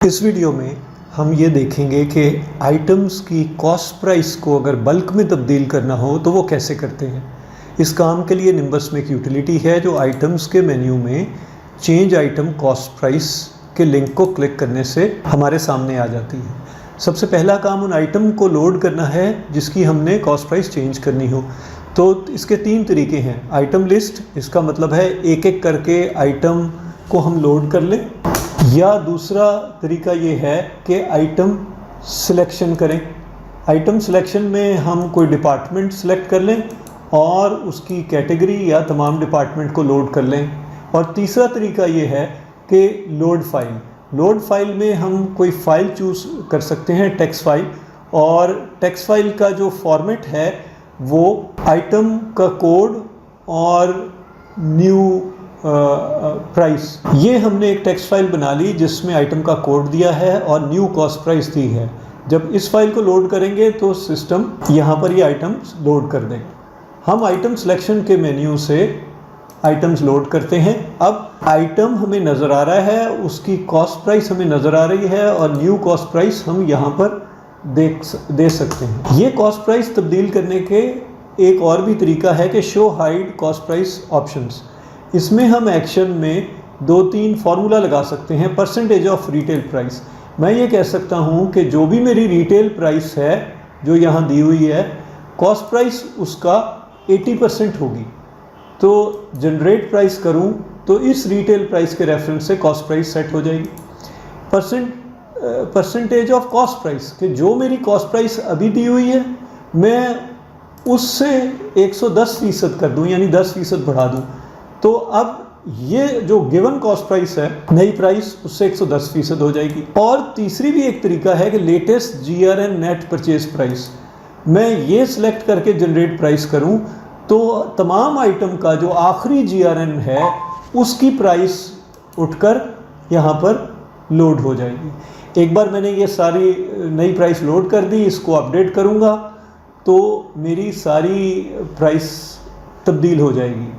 इस वीडियो में हम ये देखेंगे कि आइटम्स की कॉस्ट प्राइस को अगर बल्क में तब्दील करना हो तो वो कैसे करते हैं। इस काम के लिए निम्बस में एक यूटिलिटी है जो आइटम्स के मेन्यू में चेंज आइटम कॉस्ट प्राइस के लिंक को क्लिक करने से हमारे सामने आ जाती है। सबसे पहला काम उन आइटम को लोड करना है जिसकी हमने कॉस्ट प्राइस चेंज करनी हो। तो इसके तीन तरीके हैं। आइटम लिस्ट, इसका मतलब है एक एक करके आइटम को हम लोड कर लें, या दूसरा तरीका ये है कि आइटम सिलेक्शन करें। आइटम सिलेक्शन में हम कोई डिपार्टमेंट सेलेक्ट कर लें और उसकी कैटेगरी या तमाम डिपार्टमेंट को लोड कर लें। और तीसरा तरीका ये है कि लोड फाइल में हम कोई फ़ाइल चूज़ कर सकते हैं, टेक्स्ट फाइल, और टेक्स्ट फाइल का जो फॉर्मेट है वो आइटम का कोड और न्यू प्राइस, ये हमने एक टेक्स्ट फाइल बना ली जिसमें आइटम का कोड दिया है और न्यू कॉस्ट प्राइस दी है। जब इस फाइल को लोड करेंगे तो सिस्टम यहाँ पर ये आइटम्स लोड कर देगा। हम आइटम सिलेक्शन के मेन्यू से आइटम्स लोड करते हैं। अब आइटम हमें नज़र आ रहा है, उसकी कॉस्ट प्राइस हमें नज़र आ रही है और न्यू कॉस्ट प्राइस हम यहाँ पर दे सकते हैं। ये कॉस्ट प्राइस तब्दील करने के एक और भी तरीका है कि show hide cost price options. इसमें हम एक्शन में 2-3 फार्मूला लगा सकते हैं। परसेंटेज ऑफ रिटेल प्राइस, मैं ये कह सकता हूँ कि जो भी मेरी रिटेल प्राइस है जो यहाँ दी हुई है, कॉस्ट प्राइस उसका 80% होगी। तो जनरेट प्राइस करूँ तो इस रिटेल प्राइस के रेफरेंस से कॉस्ट प्राइस सेट हो जाएगी। परसेंटेज ऑफ कॉस्ट प्राइस, कि जो मेरी कॉस्ट प्राइस अभी दी हुई है मैं उससे 110% कर दूँ, यानी 10% बढ़ा दूँ। तो अब ये जो गिवन कॉस्ट प्राइस है, नई प्राइस, उससे 110% हो जाएगी। और तीसरी भी एक तरीका है कि latest GRN net purchase price, मैं ये सिलेक्ट करके जनरेट प्राइस करूं तो तमाम आइटम का जो आखिरी GRN है उसकी प्राइस उठकर यहाँ पर लोड हो जाएगी। एक बार मैंने ये सारी नई प्राइस लोड कर दी, इसको अपडेट करूँगा तो मेरी सारी प्राइस तब्दील हो जाएगी।